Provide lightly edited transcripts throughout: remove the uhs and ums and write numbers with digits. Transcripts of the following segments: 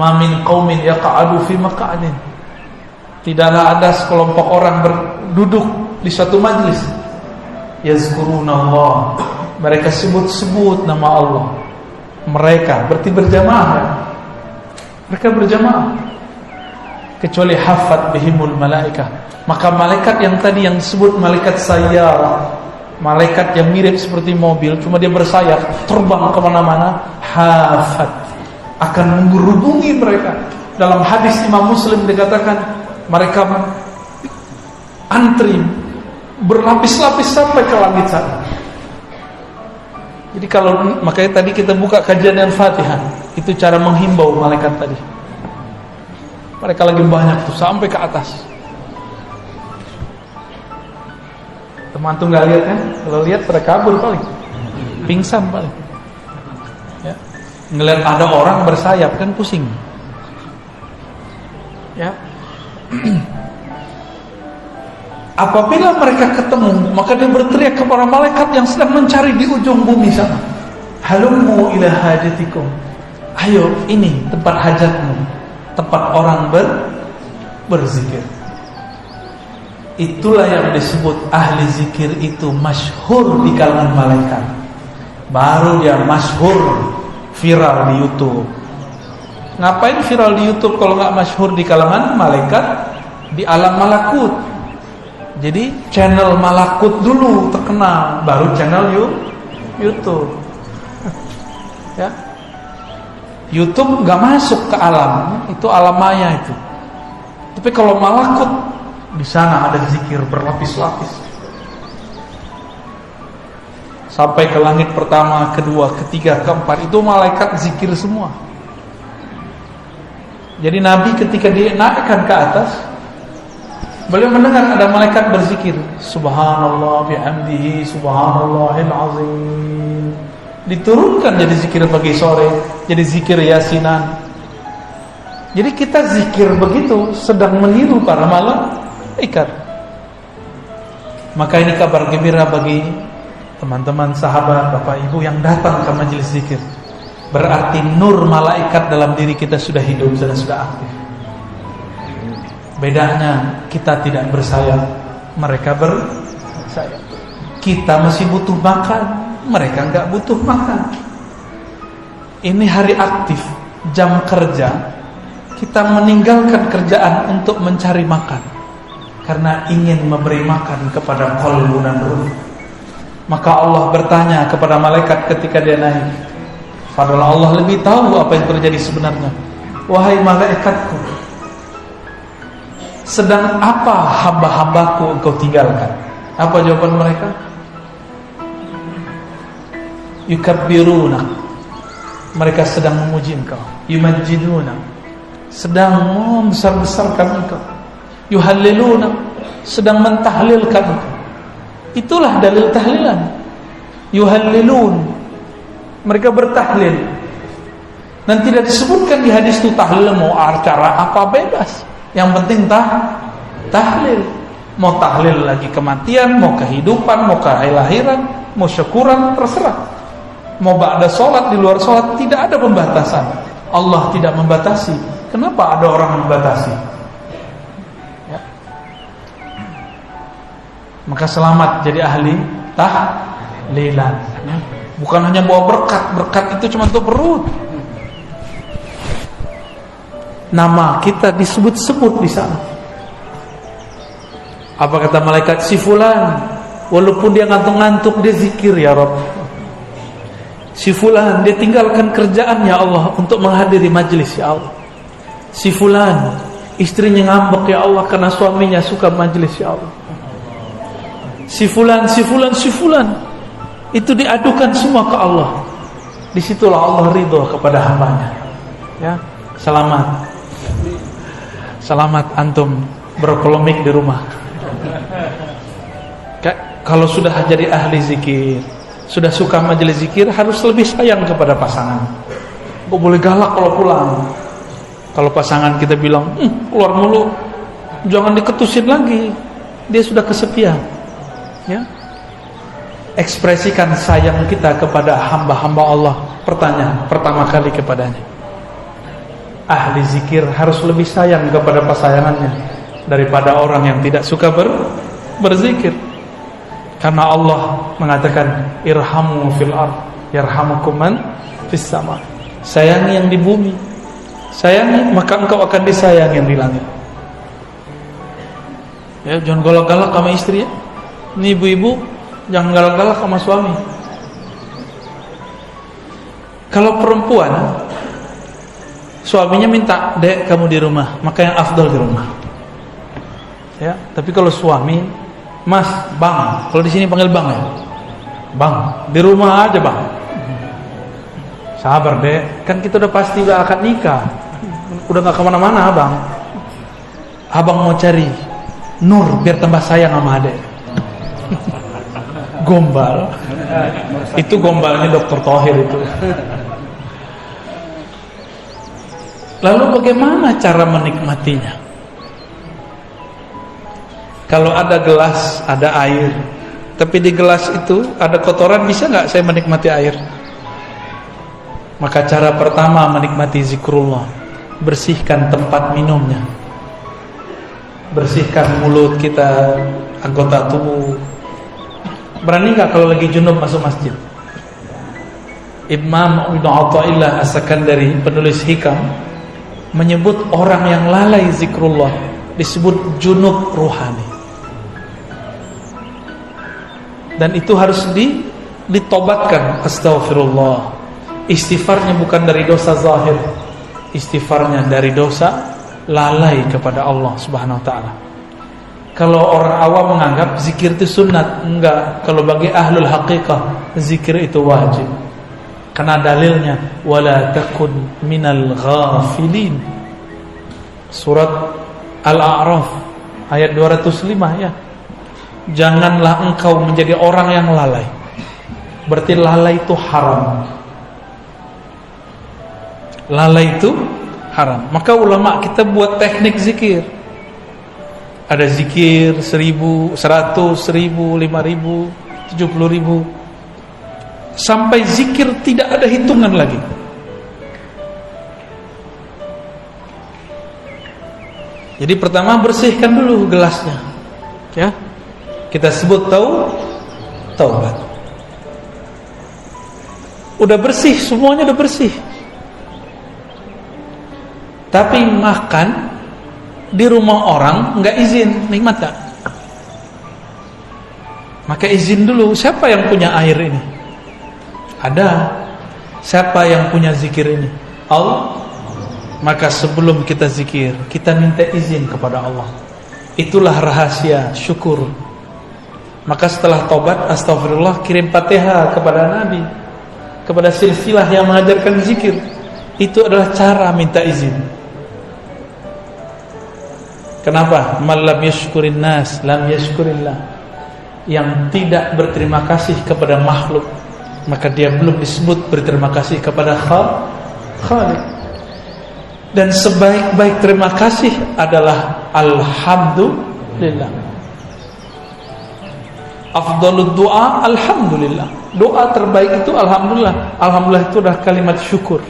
Ma min qaumin yaq'adu fi maq'adin. Tidaklah ada sekelompok orang berduduk di suatu majlis. Yazkurunallah. Mereka sebut-sebut nama Allah. Mereka berarti berjamaah. Mereka berjamaah. Kecuali hafat bihimul malaikah. Maka malaikat yang tadi yang disebut malaikat sayyarah, malaikat yang mirip seperti mobil, cuma dia bersayap, terbang kemana-mana, hafat, akan menghubungi mereka. Dalam hadis Imam Muslim dikatakan mereka antri berlapis-lapis sampai ke langit sana. Jadi kalau makanya tadi kita buka kajian Al-Fatihah, itu cara menghimbau malaikat tadi. Mereka lagi banyak tuh sampai ke atas. Teman tuh nggak lihat kan? Kalau lihat pada kabur paling, pingsan paling. Ya. Ngelihat ada orang bersayap kan pusing. Ya. Apabila mereka ketemu, maka dia berteriak kepada malaikat yang sedang mencari di ujung bumi sana. Halummu ila hajatikum. Ayo, ini tempat hajatmu, tempat orang berzikir. Itulah yang disebut ahli zikir itu masyhur di kalangan malaikat. Baru dia masyhur viral di YouTube. Ngapain viral di YouTube kalau nggak masyhur di kalangan malaikat di alam malakut? Jadi channel malakut dulu terkenal, baru channel YouTube. Ya, YouTube nggak masuk ke alam, itu alam maya itu. Tapi kalau malakut di sana ada zikir berlapis-lapis. Sampai ke langit pertama, kedua, ketiga, keempat itu malaikat zikir semua. Jadi Nabi ketika dinaikkan ke atas, beliau mendengar ada malaikat berzikir, Subhanallah bihamdihi subhanallahil azim. Diturunkan jadi zikir pagi sore, jadi zikir yasinan. Jadi kita zikir begitu sedang meniru para malaikat. Maka ini kabar gembira bagi teman-teman sahabat, Bapak Ibu yang datang ke majelis zikir. Berarti nur malaikat dalam diri kita sudah hidup dan sudah aktif. Bedanya kita tidak bersayap, mereka bersayap. Kita masih butuh makan, mereka enggak butuh makan. Ini hari aktif, jam kerja. Kita meninggalkan kerjaan untuk mencari makan karena ingin memberi makan kepada qalbu dan ruh. Maka Allah bertanya kepada malaikat ketika dia naik. Padahal Allah lebih tahu apa yang terjadi sebenarnya. Wahai malaikatku, sedang apa hamba-hambaku engkau tinggalkan? Apa jawaban mereka? Yukabbiruna, mereka sedang memuji engkau. Yumajjiduna, sedang membesar-besarkan engkau. Yuhalliluna, sedang mentahlilkan engkau. Itulah dalil tahlilan. Yuhallilun, mereka bertahlil. Dan tidak disebutkan di hadis itu tahlil mau acara apa bebas. Yang penting tahlil. Mau tahlil lagi kematian, mau kehidupan, mau kelahiran, mau syukuran, terserah. Mau ba'da sholat, di luar sholat, tidak ada pembatasan. Allah tidak membatasi. Kenapa ada orang membatasi? Ya. Maka selamat jadi ahli tahlilan. Ya. Bukan hanya bawa berkat itu cuma untuk perut. Nama kita disebut-sebut di sana. Apa kata malaikat? Si fulan, walaupun dia ngantuk-ngantuk dia zikir ya Rabb. Si fulan dia tinggalkan kerjaan ya Allah untuk menghadiri majlis ya Allah. Si fulan istrinya ngambek ya Allah karena suaminya suka majlis ya Allah. Si fulan itu diadukan semua ke Allah. Disitulah Allah ridho kepada hambanya. Ya, selamat antum berpolemik di rumah. Kalau sudah jadi ahli zikir, sudah suka majelis zikir, harus lebih sayang kepada pasangan. Gak boleh galak kalau pulang. Kalau pasangan kita bilang keluar mulu, jangan diketusin lagi. Dia sudah kesepian. Ya. Ekspresikan sayang kita kepada hamba-hamba Allah. Pertanyaan pertama kali kepadanya, ahli zikir harus lebih sayang kepada pasangannya daripada orang yang tidak suka berzikir. Karena Allah mengatakan irhamu fil ard yarhamukum man fis sama. Sayangi yang di bumi, sayangi maka engkau akan disayang yang di langit. Ya, jangan galak-galak sama istri ya. Ini ibu-ibu jangan galak-galak sama suami. Kalau perempuan suaminya minta, "Dek, kamu di rumah," maka yang afdal di rumah. Ya, tapi kalau suami, "Mas, Bang," kalau di sini panggil Bang ya. "Bang, di rumah aja, Bang." Sabar, Dek, kan kita udah pasti udah akan nikah. Udah gak kemana-mana, Abang. Abang mau cari Nur biar tambah sayang sama adek. Gombal. Itu gombalnya Dr. Thohir itu. Lalu bagaimana cara menikmatinya? Kalau ada gelas, ada air, tapi di gelas itu ada kotoran, bisa nggak saya menikmati air? Maka cara pertama menikmati zikrullah, bersihkan tempat minumnya, bersihkan mulut kita, anggota tubuh. Berani nggak kalau lagi junub masuk masjid? Imam Ibnu Athaillah As-Sakandari, penulis hikam, menyebut orang yang lalai zikrullah disebut junub ruhani. Dan itu harus ditobatkan. Astaghfirullah. Istighfarnya bukan dari dosa zahir, istighfarnya dari dosa lalai kepada Allah Subhanahu wa taala. Kalau orang awam menganggap zikir itu sunat, enggak. Kalau bagi ahlul haqiqah, zikir itu wajib. Karena dalilnya wala takun minal ghafilin. Surat Al-A'raf ayat 205 ya. Janganlah engkau menjadi orang yang lalai. Berarti lalai itu haram. Lalai itu haram. Maka ulama kita buat teknik zikir. Ada zikir 1000, 100, 1000, 5000, 70000, sampai zikir tidak ada hitungan lagi. Jadi pertama bersihkan dulu gelasnya, ya. Kita sebut taubat. Udah bersih, semuanya udah bersih. Tapi makan di rumah orang nggak izin, nikmat tak? Maka izin dulu. Siapa yang punya air ini? Ada. Siapa yang punya zikir ini? Allah. Maka sebelum kita zikir, kita minta izin kepada Allah. Itulah rahasia syukur. Maka setelah tobat, astagfirullah, kirim Fatihah kepada Nabi, kepada silsilah yang mengajarkan zikir. Itu adalah cara minta izin. Kenapa? Man lam yashkurin nas lam yashkurillah. Yang tidak berterima kasih kepada makhluk, maka dia belum disebut berterima kasih kepada Khaliq. Dan sebaik-baik terima kasih adalah alhamdulillah. Afdalud doa alhamdulillah. Doa terbaik itu alhamdulillah. Alhamdulillah itu adalah kalimat syukur.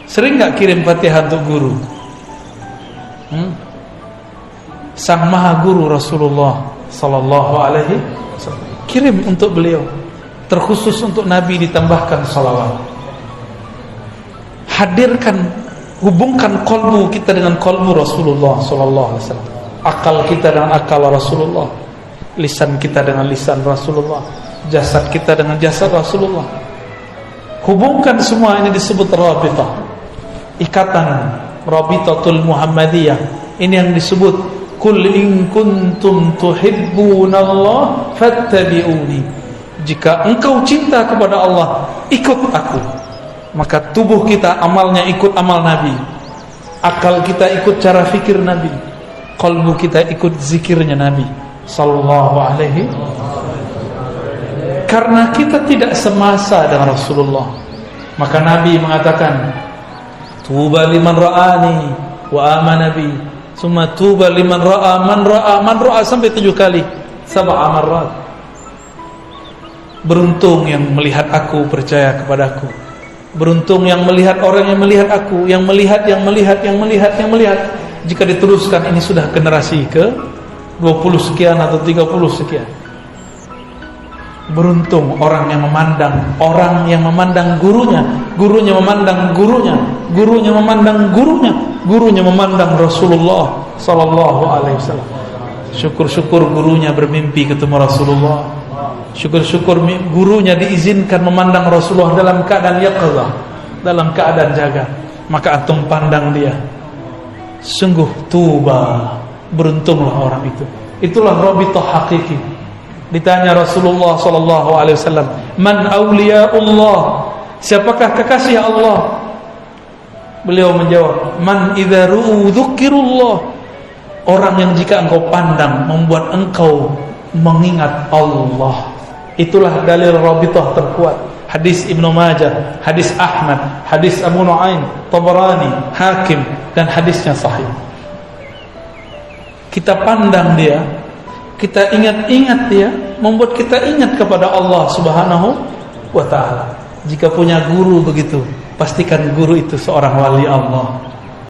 Sering gak kirim Fatihah untuk guru? Sang Maha Guru Rasulullah sallallahu alaihi wasallam, kirim untuk beliau. Terkhusus untuk Nabi ditambahkan salawat. Hadirkan, hubungkan kolbu kita dengan kolbu Rasulullah sallallahu alaihi wasallam. Akal kita dengan akal Rasulullah, lisan kita dengan lisan Rasulullah, jasad kita dengan jasad Rasulullah. Hubungkan semua ini disebut rabitah, ikatan Rabitatul Muhammadiyah. Ini yang disebut Qul in kuntum tuhibbunallah fattabi'uni. Jika engkau cinta kepada Allah, ikut aku. Maka tubuh kita amalnya ikut amal Nabi, akal kita ikut cara fikir Nabi, qalbu kita ikut zikirnya Nabi sallallahu alaihi. Karena kita tidak semasa dengan Rasulullah, maka Nabi mengatakan, tuba liman ra'ani wa amana bi, summa tuba liman ra'a man ra'a sampai 7 kali, 7 marrat. Beruntung yang melihat aku, percaya kepadaku. Beruntung yang melihat orang yang melihat aku, yang melihat. Jika diteruskan ini sudah generasi ke 20 sekian atau 30 sekian. Beruntung orang yang memandang gurunya, gurunya memandang gurunya, gurunya memandang gurunya, gurunya memandang Rasulullah sallallahu alaihi wasallam. Syukur-syukur gurunya bermimpi ketemu Rasulullah. Syukur-syukur gurunya diizinkan memandang Rasulullah dalam keadaan yaqظah, dalam keadaan jaga. Maka antum pandang dia. Sungguh tuba, beruntunglah orang itu. Itulah rabithah hakiki. Ditanya Rasulullah sallallahu alaihi wasallam, "Man auliyaullah?" Siapakah kekasih Allah? Beliau menjawab, "Man idza ru'u dzukirullah." Orang yang jika engkau pandang membuat engkau mengingat Allah. Itulah dalil rabithah terkuat. Hadis Ibnu Majah, hadis Ahmad, hadis Abu Nuaim, Tabarani, Hakim, dan hadisnya sahih. Kita pandang dia, kita ingat-ingat dia, membuat kita ingat kepada Allah Subhanahu wa ta'ala. Jika punya guru begitu, pastikan guru itu seorang wali Allah.